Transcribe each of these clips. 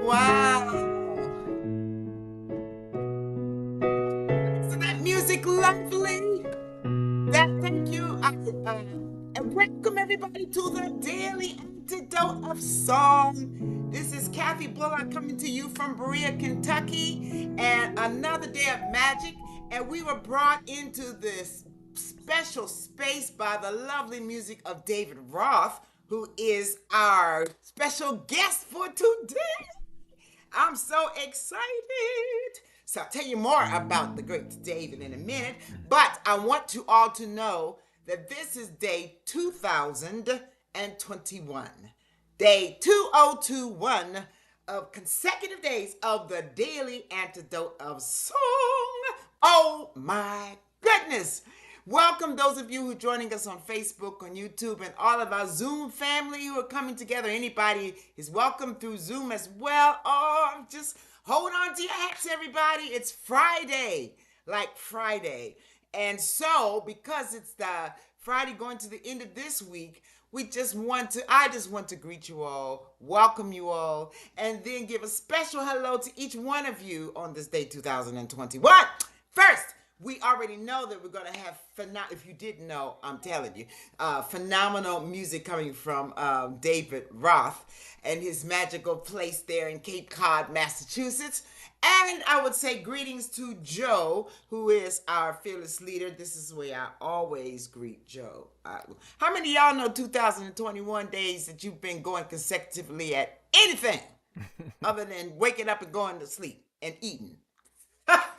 Wow. Isn't that music lovely? Thank you. And welcome everybody to the Daily Antidote of Song. This is Kathy Bullock coming to you from Berea, Kentucky, and another day of magic. And we were brought into this special space by the lovely music of David Roth, who is our special guest for today. I'm so excited. So I'll tell you more about the great David in a minute, but I want you all to know that this is day 2021. Day 2021 of consecutive days of the Daily Antidote of Song. Oh my goodness. Welcome those of you who are joining us on Facebook, on YouTube, and all of our Zoom family who are coming together. Anybody is welcome through Zoom as well. Oh, just hold on to your hats, everybody. It's Friday, like Friday. And so, because it's the Friday going to the end of this week, I just want to greet you all, welcome you all, and then give a special hello to each one of you on this day 2021. First, we already know that we're going to have, if you didn't know, I'm telling you, phenomenal music coming from David Roth and his magical place there in Cape Cod, Massachusetts. And I would say greetings to Joe, who is our fearless leader. This is the way I always greet Joe. How many of y'all know 2021 days that you've been going consecutively at anything other than waking up and going to sleep and eating?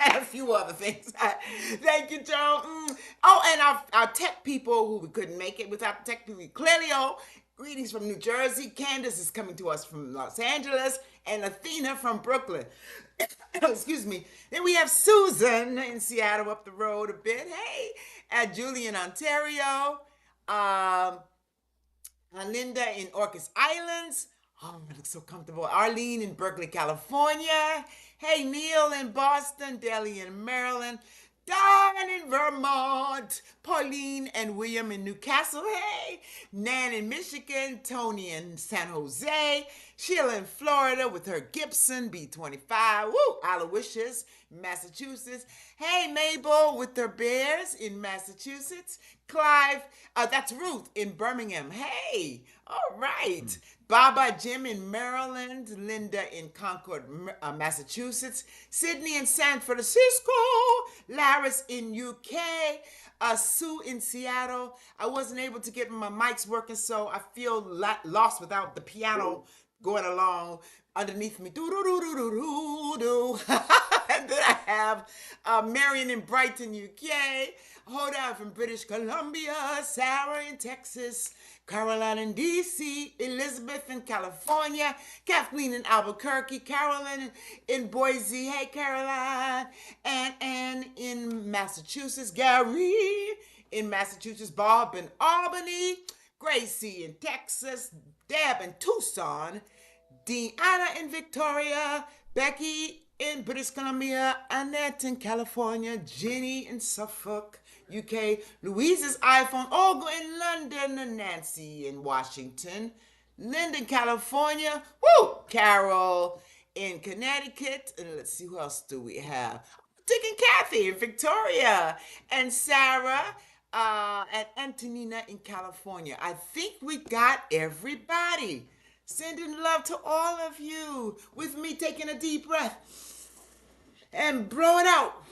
And a few other things. Thank you, Joe. Oh, and our tech people who we couldn't make it without the tech people. Clelio, greetings from New Jersey. Candace is coming to us from Los Angeles. And Athena from Brooklyn. Excuse me. Then we have Susan in Seattle up the road a bit. Hey, Julie in Ontario. Linda in Orcas Islands. Oh, I look so comfortable. Arlene in Berkeley, California. Hey, Neil in Boston. Deli in Maryland. Don in Vermont. Pauline and William in Newcastle. Hey, Nan in Michigan. Tony in San Jose. Sheila in Florida with her Gibson B25. Woo! Aloysius, Massachusetts. Hey, Mabel with her Bears in Massachusetts. Clive, that's Ruth in Birmingham. Hey, all right. Baba Jim in Maryland, Linda in Concord, Massachusetts, Sydney in San Francisco, Laris in UK, Sue in Seattle. I wasn't able to get my mics working, so I feel lost without the piano going along underneath me. Do do do do do do do. And then I have Marion in Brighton, UK, Hoda from British Columbia, Sarah in Texas, Caroline in DC, Elizabeth in California, Kathleen in Albuquerque, Carolyn in Boise, hey Caroline, and Anne in Massachusetts, Gary in Massachusetts, Bob in Albany, Gracie in Texas, Deb in Tucson, Deanna in Victoria, Becky in British Columbia, Annette in California, Jenny in Suffolk, UK, Louise's iPhone, Olga in London, and Nancy in Washington, Linda in California, woo, Carol in Connecticut, and let's see, who else do we have? Dick and Kathy in Victoria, and Sarah and Antonina in California. I think we got everybody. Sending love to all of you with me taking a deep breath and blow it out.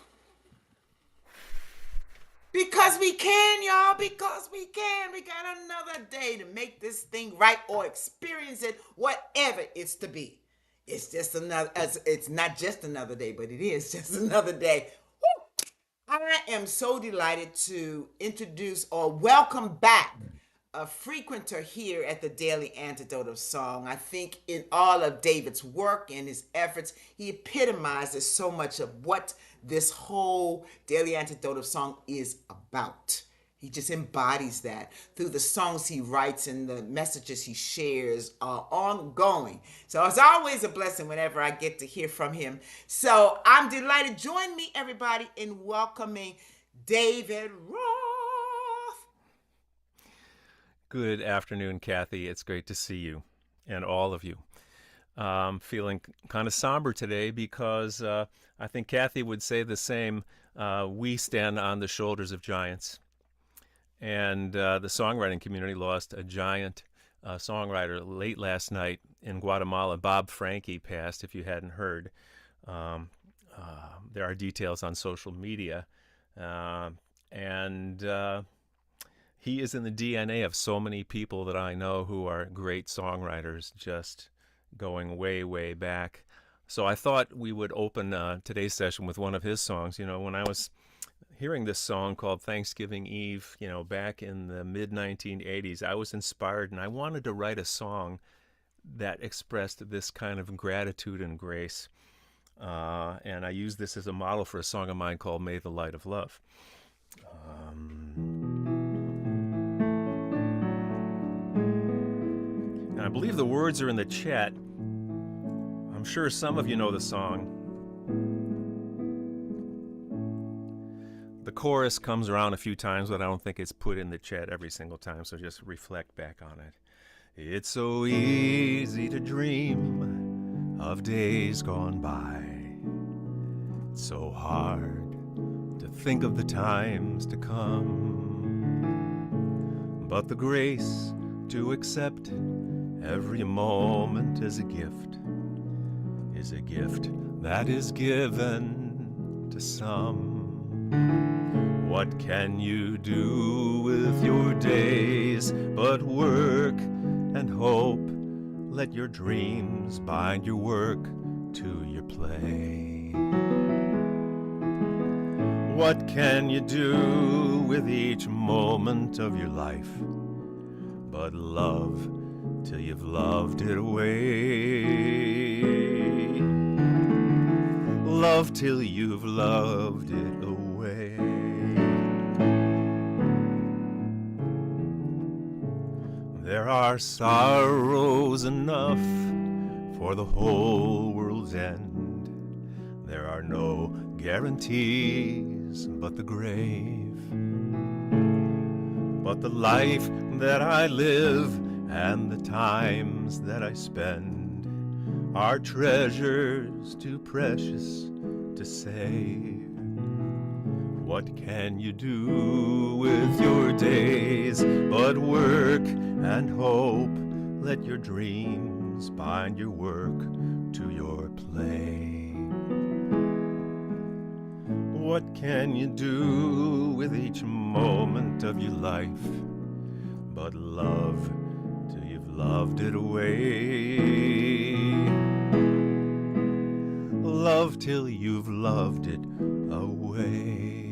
Because we can, y'all, because we can. We got another day to make this thing right or experience it, whatever it's to be. It's not just another day, but it is just another day. Woo! I am so delighted to introduce or welcome back a frequenter here at the Daily Antidote of Song. I think in all of David's work and his efforts, he epitomizes so much of what this whole Daily Antidote of Song is about. He just embodies that through the songs he writes and the messages he shares are ongoing. So it's always a blessing whenever I get to hear from him. So I'm delighted. Join me, everybody, in welcoming David Roth. Good afternoon, Kathy. It's great to see you and all of you. Feeling kind of somber today because I think Kathy would say the same. We stand on the shoulders of giants. And the songwriting community lost a giant songwriter late last night in Guatemala. Bob Franke passed, if you hadn't heard. Um, there are details on social media. Uh, and he is in the DNA of so many people that I know who are great songwriters, just going way, way back. So I thought we would open today's session with one of his songs. You know, when I was hearing this song called Thanksgiving Eve, you know, back in the mid 1980s, I was inspired and I wanted to write a song that expressed this kind of gratitude and grace. And I used this as a model for a song of mine called May the Light of Love. And I believe the words are in the chat. I'm sure some of you know the song. The chorus comes around a few times, but I don't think it's put in the chat every single time, so just reflect back on it. It's so easy to dream of days gone by. It's so hard to think of the times to come. But the grace to accept every moment as a gift is a gift that is given to some. What can you do with your days but work and hope? Let your dreams bind your work to your play. What can you do with each moment of your life but love till you've loved it away? Love till you've loved it away. There are sorrows enough for the whole world's end. There are no guarantees but the grave. But the life that I live and the times that I spend are treasures too precious to save. What can you do with your days but work and hope? Let your dreams bind your work to your play. What can you do with each moment of your life but love till you've loved it away? Love till you've loved it away.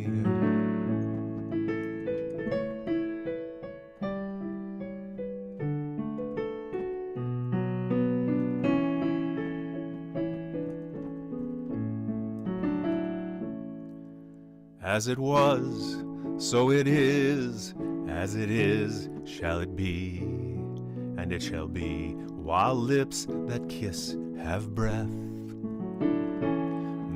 As it was, so it is, as it is, shall it be, and it shall be while lips that kiss have breath.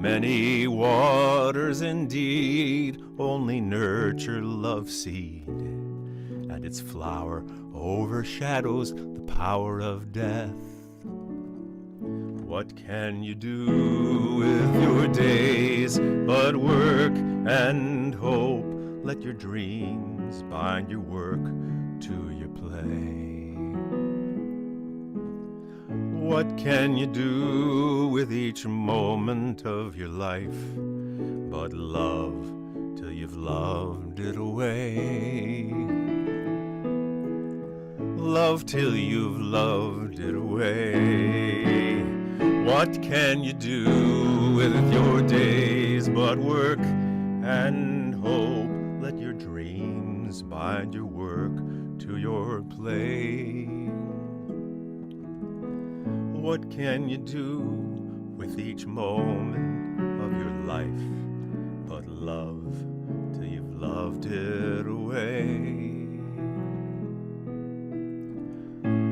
Many waters indeed only nurture love's seed, and its flower overshadows the power of death. What can you do with your days but work and hope? Let your dreams bind your work to your play. What can you do with each moment of your life but love till you've loved it away? Love till you've loved it away. What can you do with your days but work and hope? Let your dreams bind your work to your play. What can you do with each moment of your life but love till you've loved it away?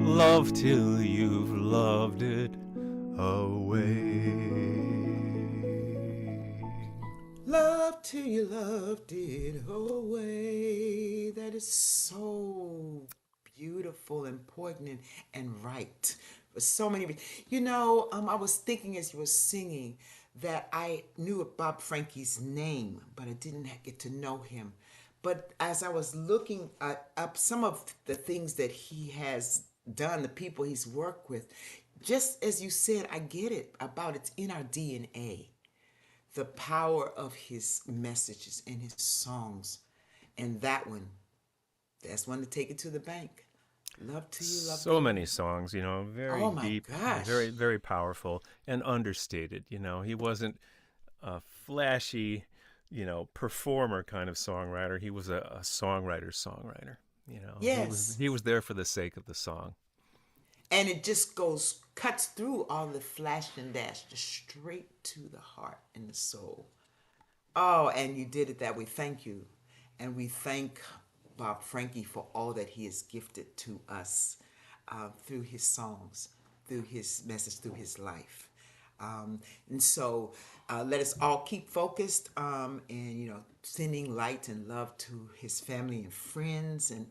Love till you've loved it away. Love till you loved it away. That is so beautiful and poignant and right. For so many. I was thinking as you were singing that I knew Bob Franke's name, but I didn't get to know him. But as I was looking up some of the things that he has done, the people he's worked with, just as you said, I get it about it's in our DNA, the power of his messages and his songs. And that's one to take it to the bank. Love to you, love to So you. many songs, very Oh my deep, gosh. very, very powerful and understated. He wasn't a flashy, performer kind of songwriter. He was a songwriter. He was Yes. he was there for the sake of the song. And it just cuts through all the flash and dash, just straight to the heart and the soul. Oh, and you did it that way. Thank you. And we thank Bob Franke for all that he has gifted to us through his songs, through his message, through his life. And so let us all keep focused and, sending light and love to his family and friends and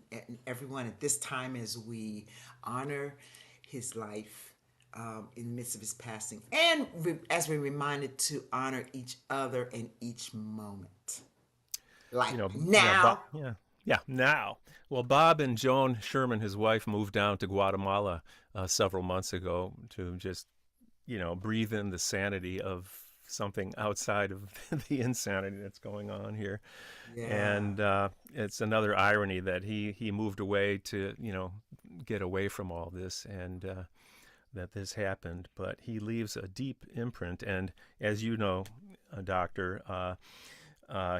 everyone at this time as we honor his life in the midst of his passing. And as we're reminded to honor each other in each moment. Like Yeah, now. yeah. Now, well, Bob and Joan Sherman, his wife, moved down to Guatemala several months ago to just, breathe in the sanity of something outside of the insanity that's going on here. Yeah. And it's another irony that he moved away to, get away from all this, and that this happened. But he leaves a deep imprint, and as you know, Doctor.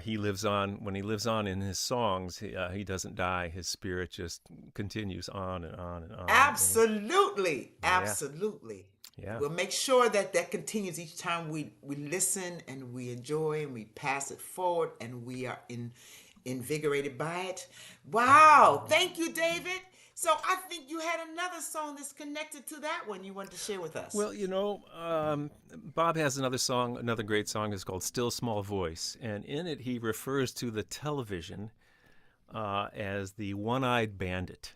He lives on. When he lives on in his songs, he doesn't die. His spirit just continues on and on and on. Absolutely. Yeah, Absolutely. yeah. We'll make sure that continues each time we listen and we enjoy and we pass it forward and we are invigorated by it. Wow. Thank you, David. So I think you had another song that's connected to that one you wanted to share with us. Well, Bob has another song. Another great song is called "Still Small Voice," and in it he refers to the television as the one-eyed bandit.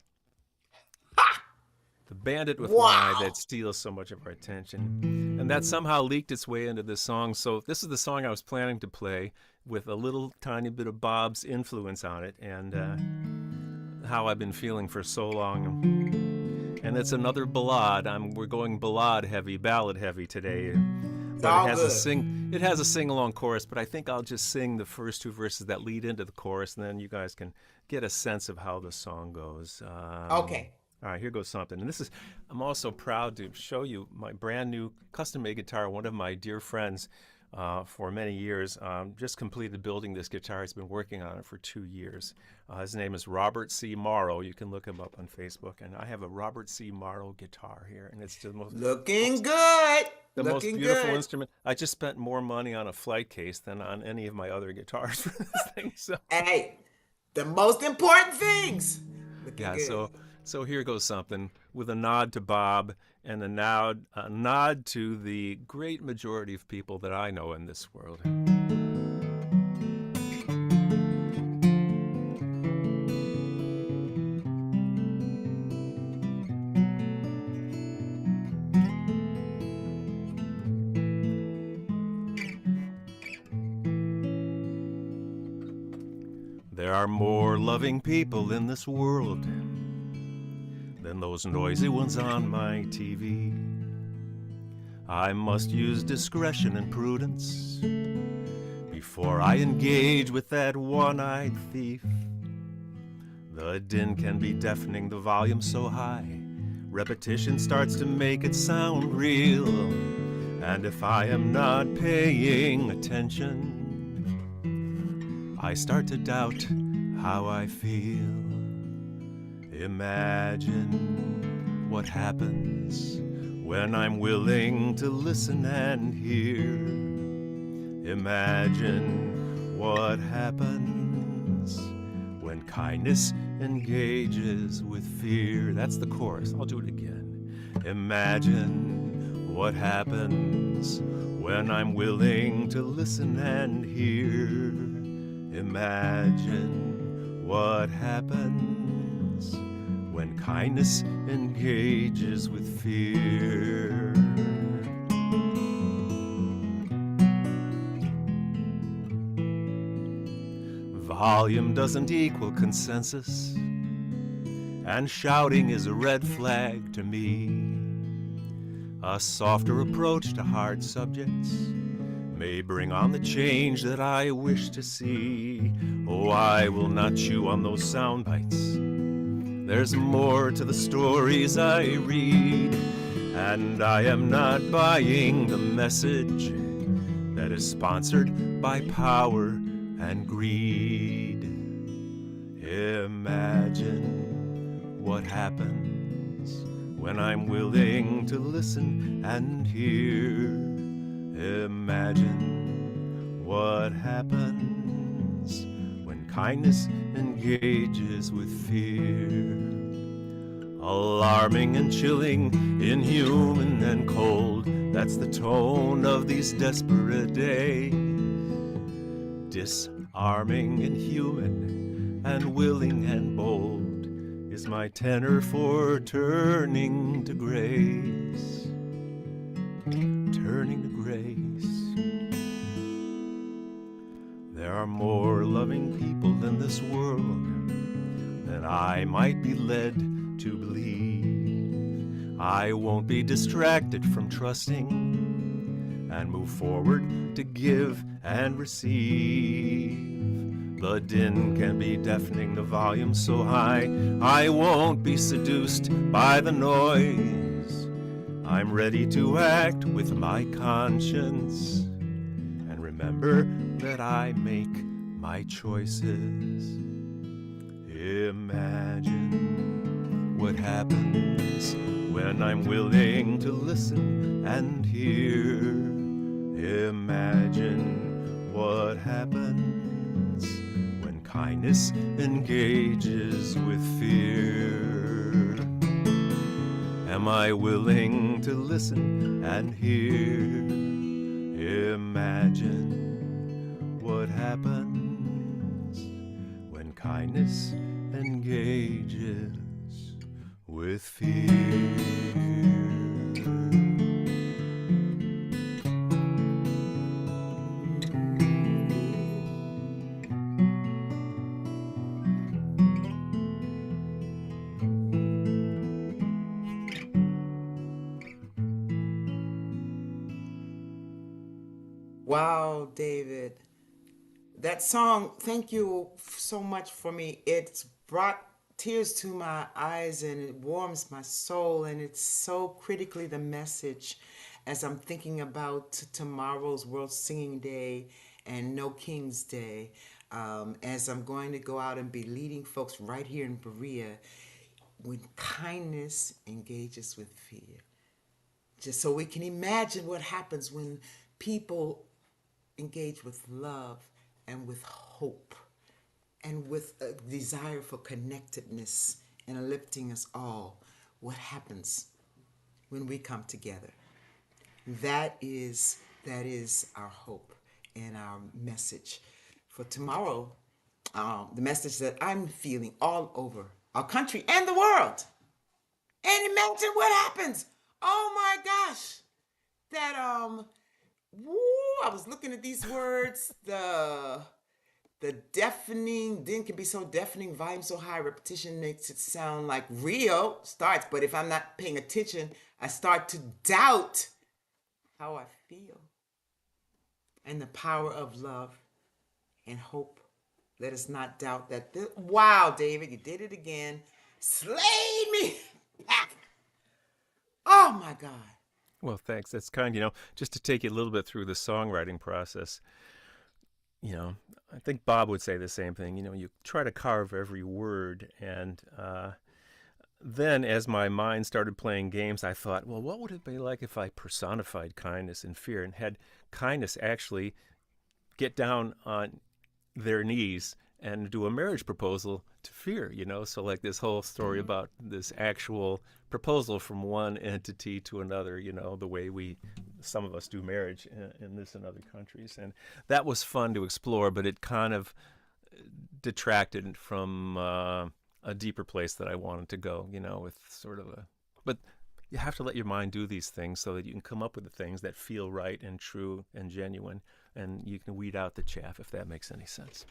The bandit with one eye that Wow. steals so much of our attention. And that somehow leaked its way into this song. So this is the song I was planning to play with a little tiny bit of Bob's influence on it, and how I've been feeling for so long. And it's another ballad. We're going ballad heavy, ballad heavy today. It's But it all has a good. sing-along chorus, but I think I'll just sing the first two verses that lead into the chorus, and then you guys can get a sense of how the song goes. Okay. All right, here goes something. And I'm also proud to show you my brand new custom-made guitar. One of my dear friends for many years just completed building this guitar. He's been working on it for 2 years. His name is Robert C. Morrow. You can look him up on Facebook. And I have a Robert C. Morrow guitar here, and it's the Looking good. most Looking beautiful good. instrument. I just spent more money on a flight case than on any of my other guitars for this thing. So Hey, the most important things. Looking yeah, good. so here goes something with a nod to Bob and a nod to the great majority of people that I know in this world. There are more loving people in this world than those noisy ones on my TV. I must use discretion and prudence before I engage with that one-eyed thief. The din can be deafening, the volume so high. Repetition starts to make it sound real. And if I am not paying attention, I start to doubt how I feel. Imagine what happens when I'm willing to listen and hear. Imagine what happens when kindness engages with fear. That's the chorus. I'll do it again. Imagine what happens when I'm willing to listen and hear. Imagine what happens when kindness engages with fear. volume doesn't equal consensus, and shouting is a red flag to me. A softer approach to hard subjects may bring on the change that I wish to see. Oh, I will not chew on those sound bites. There's more to the stories I read, and I am not buying the message that is sponsored by power and greed. Imagine what happens when I'm willing to listen and hear. Imagine what happens when kindness engages with fear. Alarming and chilling, inhuman and cold, that's the tone of these desperate days. Disarming and human and willing and bold is my tenor for turning to grace. Turning to grace. There are more loving people in this world than I might be led to believe. I won't be distracted from trusting and move forward to give and receive. The din can be deafening, the volume so high, I won't be seduced by the noise. I'm ready to act with my conscience and remember that I make my choices. Imagine what happens when I'm willing to listen and hear. Imagine what happens when kindness engages with fear. Am I willing to listen and hear? Imagine what happens when kindness engages with fear. Wow, David. That song, thank you so much for me. It's brought tears to my eyes and it warms my soul, and it's so critically the message as I'm thinking about tomorrow's World Singing Day and No King's Day. As I'm going to go out and be leading folks right here in Berea, when kindness engages with fear. Just so we can imagine what happens when people engage with love and with hope and with a desire for connectedness and lifting us all. What happens when we come together? That is our hope and our message for tomorrow. The message that I'm feeling all over our country and the world. And imagine what happens. Oh my gosh. That I was looking at these words. The deafening, din can be so deafening, volume so high, repetition makes it sound like Rio starts. But if I'm not paying attention, I start to doubt how I feel. And the power of love and hope. Let us not doubt that. Wow, David, you did it again. Slayed me back. Oh my God. Well, thanks. That's kind. Just to take you a little bit through the songwriting process, I think Bob would say the same thing. You try to carve every word. And then as my mind started playing games, I thought, well, what would it be like if I personified kindness and fear and had kindness actually get down on their knees and do a marriage proposal to fear, So like this whole story about this actual proposal from one entity to another, the way some of us do marriage in this and other countries. And that was fun to explore, but it kind of detracted from a deeper place that I wanted to go, with sort of but you have to let your mind do these things so that you can come up with the things that feel right and true and genuine, and you can weed out the chaff, if that makes any sense.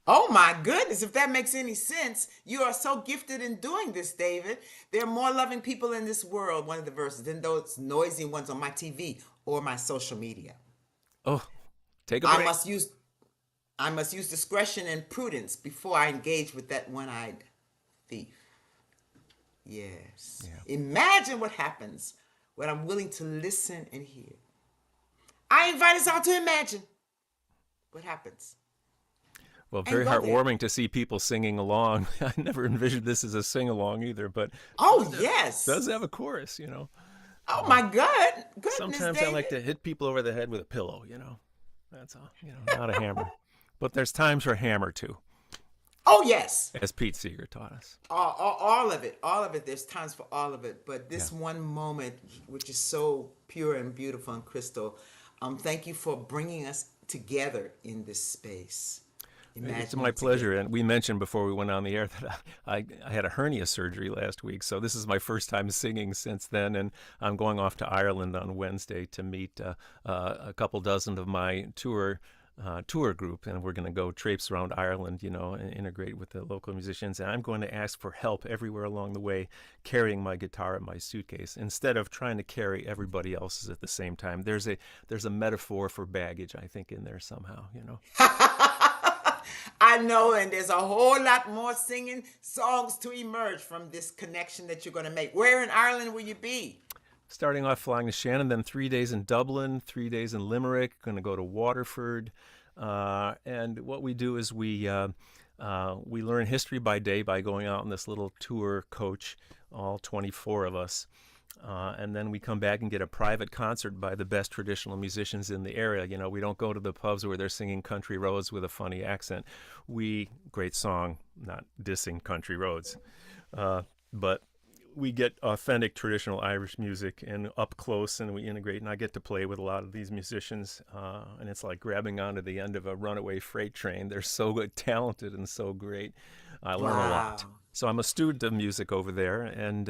Oh my goodness, if that makes any sense. You are so gifted in doing this, David. There are more loving people in this world, one of the verses, than those noisy ones on my TV or my social media. Oh, take a I break. must use I must use discretion and prudence before I engage with that one-eyed thief. Yes. Yeah. Imagine what happens when I'm willing to listen and hear. I invite us all to imagine what happens Well, and very go there. heartwarming to see people singing along. I never envisioned this as a sing along either, but Oh, yes. does have a chorus, you know. Oh, my God. Goodness, Sometimes I like David. to hit people over the head with a pillow, you know. That's all, you know, not a hammer. But there's times for hammer too, Oh, yes. as Pete Seeger taught us. All of it. All of it. There's times for all of it. But Yeah. this one moment, which is so pure and beautiful and crystal, thank you for bringing us together in this space. It's Imagining my together. pleasure. And we mentioned before we went on the air that I had a hernia surgery last week. So this is my first time singing since then. And I'm going off to Ireland on Wednesday to meet a couple dozen of my tour group. And we're going to go traipse around Ireland, you know, and integrate with the local musicians. And I'm going to ask for help everywhere along the way, carrying my guitar in my suitcase instead of trying to carry everybody else's at the same time. There's a metaphor for baggage, I think, in there somehow, you know. I know, and there's a whole lot more singing songs to emerge from this connection that you're going to make. Where in Ireland will you be? Starting off flying to Shannon, then 3 days in Dublin, 3 days in Limerick, going to go to Waterford. And what we do is we learn history by day by going out on this little tour coach, all 24 of us. And then we come back and get a private concert by the best traditional musicians in the area. You know, we don't go to the pubs where they're singing country roads with a funny accent. Great song, not dissing country roads, but we get authentic traditional Irish music and up close, and we integrate. And I get to play with a lot of these musicians, and it's like grabbing onto the end of a runaway freight train. They're so good, talented, and so great. I learn a Wow. lot. So I'm a student of music over there, and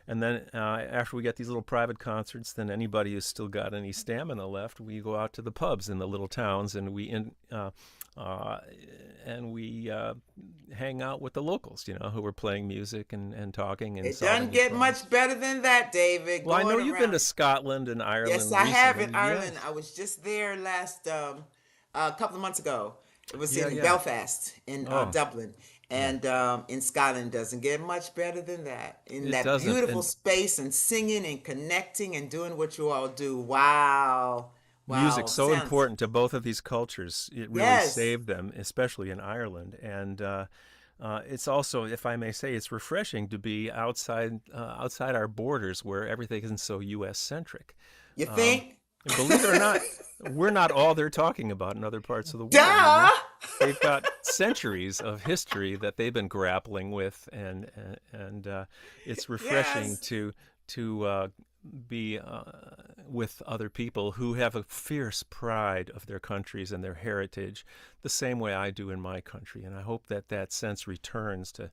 then after we get these little private concerts, then anybody who's still got any stamina left, we go out to the pubs in the little towns, and we hang out with the locals, you know, who are playing music and talking and It solving doesn't get problems. much better than that, David. Well, I know Going you've been to around. Scotland and Yes, Ireland I have recently. in Ireland. Yes. I was just there last a couple of months ago. It was Yeah, in yeah. Belfast, in Oh, Dublin, yeah. and in Scotland. Doesn't get much better than that. In It that doesn't. beautiful And space and singing and connecting and doing what you all do. Wow, wow. music's so Sounds important to both of these cultures. It really yes. saved them, especially in Ireland. And it's also, if I may say, it's refreshing to be outside our borders where everything isn't so U.S. centric. You Um, think? and believe it or not, we're not all they're talking about in other parts of the world. You Duh. know, they've got centuries of history that they've been grappling with, and it's refreshing Yes. to be with other people who have a fierce pride of their countries and their heritage, the same way I do in my country. And I hope that that sense returns to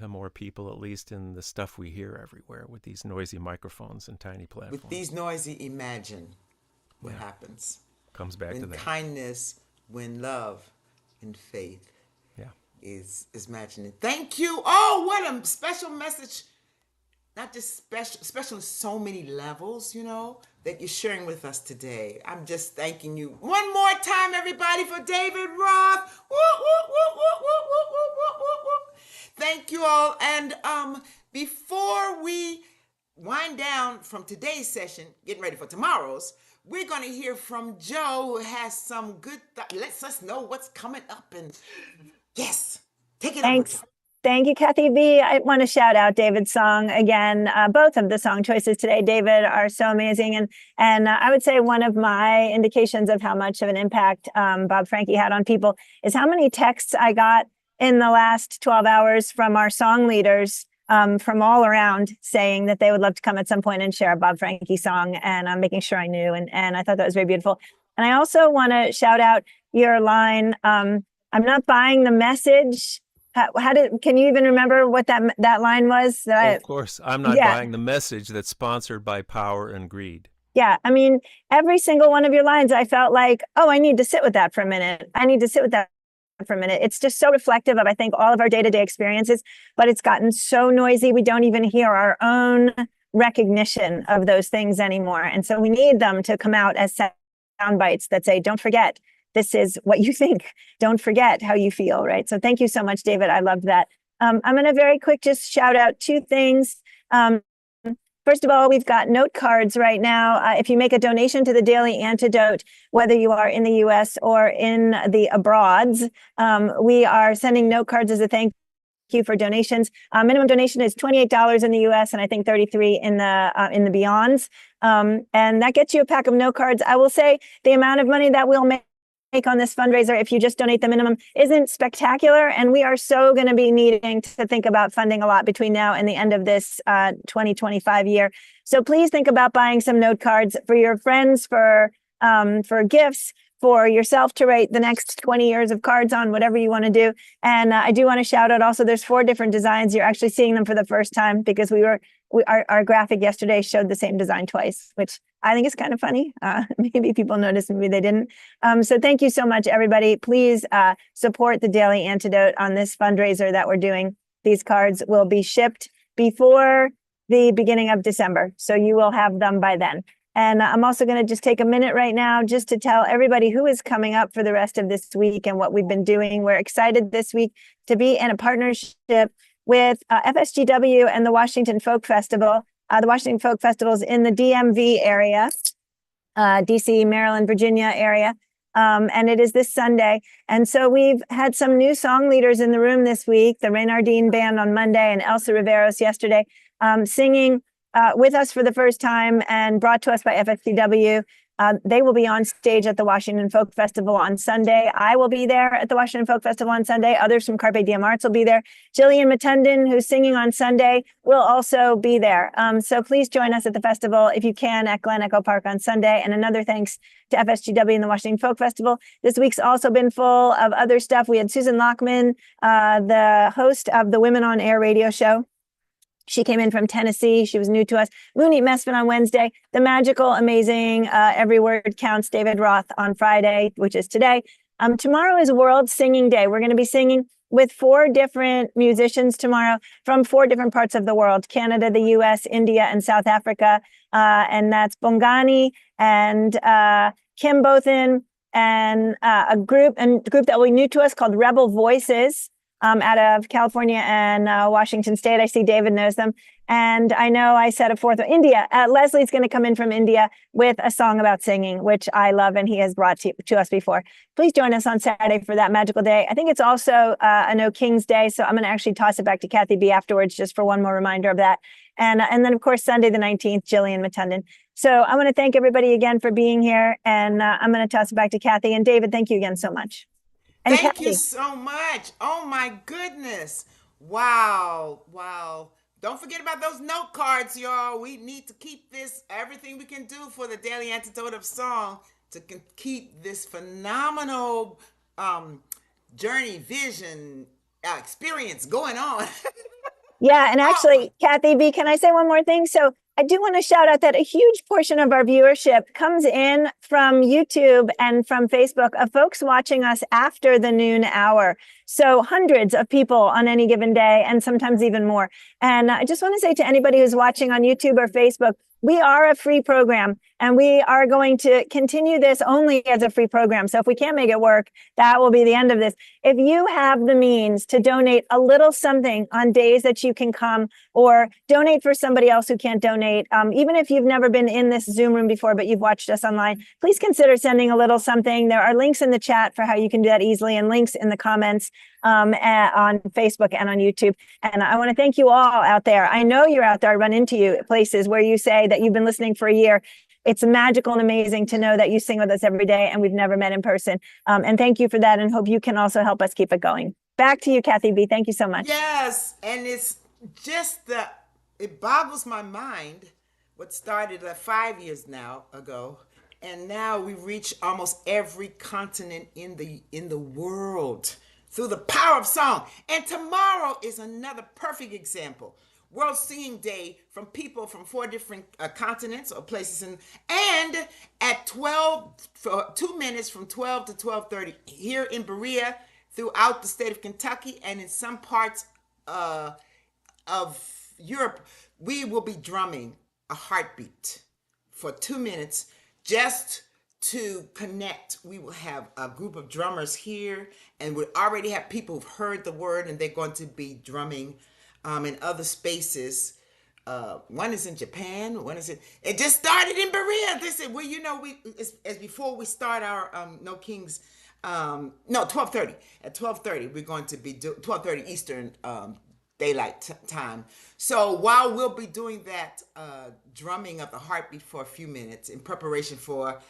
more people, at least in the stuff we hear everywhere with these noisy microphones and tiny With platforms. these noisy, imagine what Yeah, happens comes back to when that. kindness, when love, and faith Yeah. is imagining. Thank you. Oh, what a special message. Not just special in so many levels, you know, that you're sharing with us today. I'm just thanking you one more time, everybody, for David Roth. Woo, woo, woo, woo, woo, woo, woo, woo, woo, woo. Thank you all. And before we wind down from today's session, getting ready for tomorrow's, we're going to hear from Joe, who has some good lets us know what's coming up. And yes, take it over, Joe. Thanks. Thank you, Kathy B. I want to shout out David's song again. Both of the song choices today, David, are so amazing. And I would say one of my indications of how much of an impact Bob Franke had on people is how many texts I got in the last 12 hours from our song leaders from all around saying that they would love to come at some point and share a Bob Franke song. And I'm making sure I knew. And I thought that was very beautiful. And I also want to shout out your line, I'm not buying the message. Can you even remember what that line was? Oh, of course, I'm not Yeah, buying the message that's sponsored by power and greed. yeah. I mean, every single one of your lines, I felt like, oh, I need to sit with that for a minute. I need to sit with that for a minute. It's just so reflective of, I think, all of our day-to-day experiences, but it's gotten so noisy. We don't even hear our own recognition of those things anymore. And so we need them to come out as sound bites that say, don't forget, this is what you think. Don't forget how you feel, right? So thank you so much, David. I love that. I'm going to very quick just shout out two things. First of all, we've got note cards right now. If you make a donation to the Daily Antidote, whether you are in the US or in the abroads, we are sending note cards as a thank you for donations. Minimum donation is $28 in the US and I think $33 in the beyonds. And that gets you a pack of note cards. I will say the amount of money that we'll make on this fundraiser, if you just donate the minimum, isn't spectacular. And we are so going to be needing to think about funding a lot between now and the end of this 2025 year. So please think about buying some note cards for your friends, for gifts, for yourself to write the next 20 years of cards on, whatever you want to do. And I do want to shout out also, there's 4 different designs. You're actually seeing them for the first time because our graphic yesterday showed the same design twice, which I think is kind of funny. Maybe people noticed, maybe they didn't. So thank you so much, everybody. Please support the Daily Antidote on this fundraiser that we're doing. These cards will be shipped before the beginning of December, so you will have them by then. And I'm also going to just take a minute right now just to tell everybody who is coming up for the rest of this week and what we've been doing. We're excited this week to be in a partnership with FSGW and the Washington Folk Festival. The Washington Folk Festival is in the DMV area, DC, Maryland, Virginia area. And it is this Sunday. And so we've had some new song leaders in the room this week, the Reynardine Band on Monday and Elsa Riveros yesterday, singing with us for the first time and brought to us by FSCW. They will be on stage at the Washington Folk Festival on Sunday. I will be there at the Washington Folk Festival on Sunday. Others from Carpe Diem Arts will be there. Jillian Muttondon, who's singing on Sunday, will also be there. So please join us at the festival if you can at Glen Echo Park on Sunday. And another thanks to FSGW and the Washington Folk Festival. This week's also been full of other stuff. We had Susan Lockman, the host of the Women on Air radio show. She came in from Tennessee. She was new to us. Mooney Messman on Wednesday. The magical, amazing, every word counts, David Roth on Friday, which is today. Tomorrow is World Singing Day. We're going to be singing with 4 different musicians tomorrow from 4 different parts of the world: Canada, the US, India, and South Africa. And that's Bongani and Kim Bothan and a group that will be new to us called Rebel Voices. Out of California and Washington State. I see David knows them. And I know I said a 4th, India. Leslie's going to come in from India with a song about singing, which I love and he has brought to us before. Please join us on Saturday for that magical day. I think it's also a No King's Day, so I'm going to actually toss it back to Kathy B afterwards just for one more reminder of that. And then, of course, Sunday the 19th, Jillian Muttondon. So I want to thank everybody again for being here, and I'm going to toss it back to Kathy. And David, thank you again so much. And Thank Kathy. you so much. Oh my goodness. Wow. Wow. Don't forget about those note cards, y'all. We need to keep this, everything we can do for the Daily Antidote of Song to keep this phenomenal journey, vision, experience going on. Yeah, and actually, Kathy B, can I say one more thing? So I do want to shout out that a huge portion of our viewership comes in from YouTube and from Facebook of folks watching us after the noon hour. So hundreds of people on any given day, and sometimes even more. And I just want to say to anybody who's watching on YouTube or Facebook, we are a free program and we are going to continue this only as a free program. So if we can't make it work, that will be the end of this. If you have the means to donate a little something on days that you can come, or donate for somebody else who can't donate, even if you've never been in this Zoom room before, but you've watched us online, please consider sending a little something. There are links in the chat for how you can do that easily, and links in the comments on Facebook and on YouTube. And I want to thank you all out there. I know you're out there. I run into you at places where you say that you've been listening for a year. It's magical and amazing to know that you sing with us every day and we've never met in person. And thank you for that, and hope you can also help us keep it going. Back to you, Kathy B. Thank you so much. Yes, and it's just it boggles my mind what started 5 years ago, and now we reach almost every continent in the world through the power of song. And tomorrow is another perfect example. World Singing Day, from people from 4 different continents or places, and at 2 minutes from 12 to 12:30 here in Berea, throughout the state of Kentucky and in some parts of Europe, we will be drumming a heartbeat for 2 minutes just to connect. We will have a group of drummers here, and we already have people who've heard the word, and they're going to be drumming in other spaces. One is in Japan. One is it just started in Berea. They said, well, you know, as before we start our No Kings, no, 12:30. At 12:30, we're going to be 12:30 Eastern daylight time. So while we'll be doing that drumming of the heartbeat for a few minutes in preparation for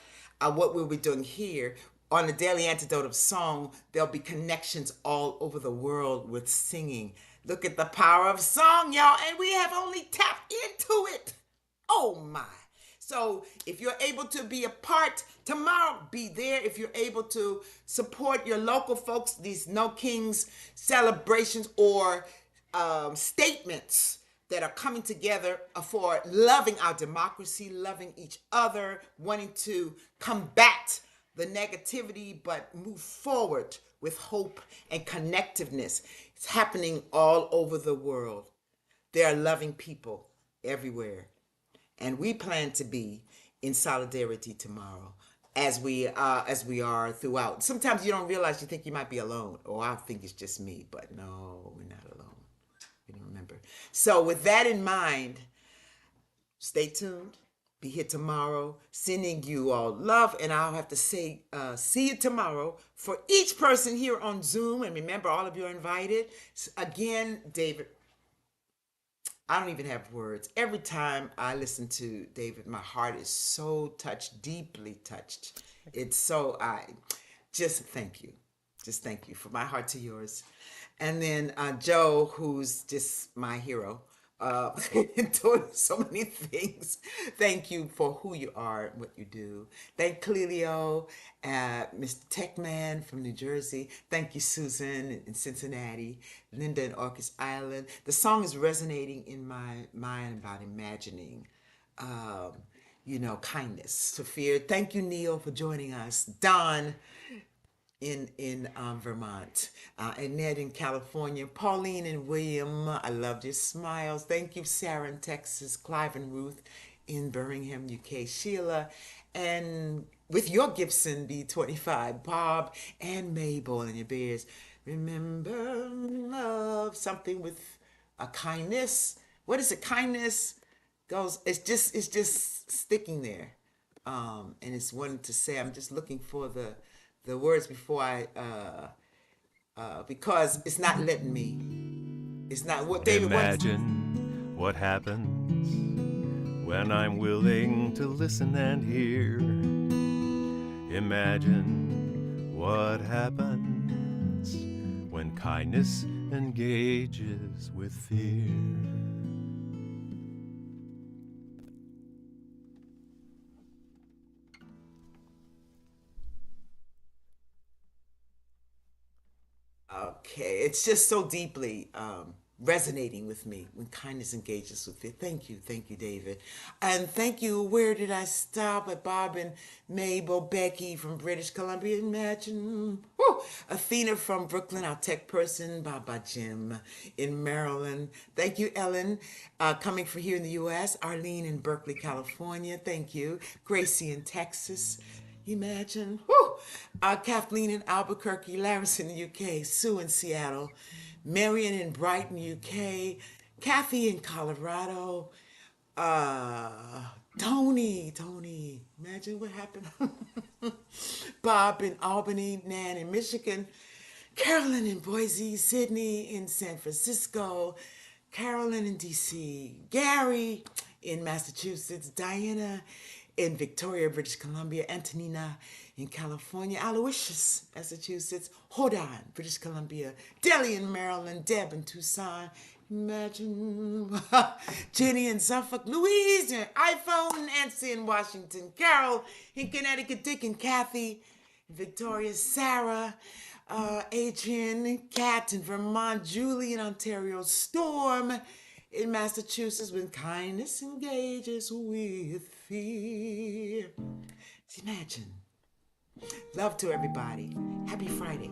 what we'll be doing here on the Daily Antidote of Song, there'll be connections all over the world with singing. Look at the power of song, y'all, and we have only tapped into it. Oh my. So if you're able to be a part tomorrow, be there. If you're able to support your local folks, these No Kings celebrations or statements that are coming together for loving our democracy, loving each other, wanting to combat the negativity, but move forward with hope and connectiveness. It's happening all over the world. There are loving people everywhere. And we plan to be in solidarity tomorrow as we are throughout. Sometimes you don't realize, you think you might be alone. Or I think it's just me, but no, we're not alone. You don't remember. So with that in mind, stay tuned. Be here tomorrow, sending you all love, and I'll have to say, see you tomorrow for each person here on Zoom. And remember, all of you are invited. Again, David, I don't even have words. Every time I listen to David, my heart is so touched, deeply touched. It's so, I just thank you. Just thank you from my heart to yours. And then Joe, who's just my hero, doing so many things. Thank you for who you are, what you do. Thank Clelio, Mr. Techman from New Jersey. Thank you, Susan in Cincinnati, Linda in Orcas Island. The song is resonating in my mind about imagining, kindness. Sophia, thank you, Neil, for joining us. Don in Vermont, and Ned in California, Pauline and William, I loved your smiles. Thank you, Sarah in Texas, Clive and Ruth in Birmingham, UK, Sheila, and with your Gibson B25, Bob and Mabel and your bears. Remember love, something with a kindness. What is it? Kindness goes, it's just sticking there. And it's wanting to say, I'm just looking for the words before because it's not letting me. It's not what David wants. Imagine what happens when I'm willing to listen and hear. Imagine what happens when kindness engages with fear. Okay, it's just so deeply resonating with me when kindness engages with it. Thank you, David. And thank you, where did I stop? At Bob and Mabel, Becky from British Columbia, imagine. Woo! Athena from Brooklyn, our tech person, Baba Jim in Maryland. Thank you, Ellen, coming from here in the U.S. Arlene in Berkeley, California. Thank you. Gracie in Texas. Imagine. Woo! Kathleen in Albuquerque, Laris in the UK, Sue in Seattle, Marion in Brighton, UK, Kathy in Colorado, Tony, imagine what happened. Bob in Albany, Nan in Michigan, Carolyn in Boise, Sydney in San Francisco, Carolyn in DC, Gary in Massachusetts, Diana in Victoria, British Columbia, Antonina in California, Aloysius, Massachusetts, Hodon, British Columbia, Delhi in Maryland, Deb in Tucson, imagine, Jenny in Suffolk, Louise in iPhone, Nancy in Washington, Carol in Connecticut, Dick and Kathy in Victoria, Sarah, Adrian, Kat in Vermont, Julie in Ontario, Storm in Massachusetts, when kindness engages with fear. Imagine. Love to everybody. Happy Friday.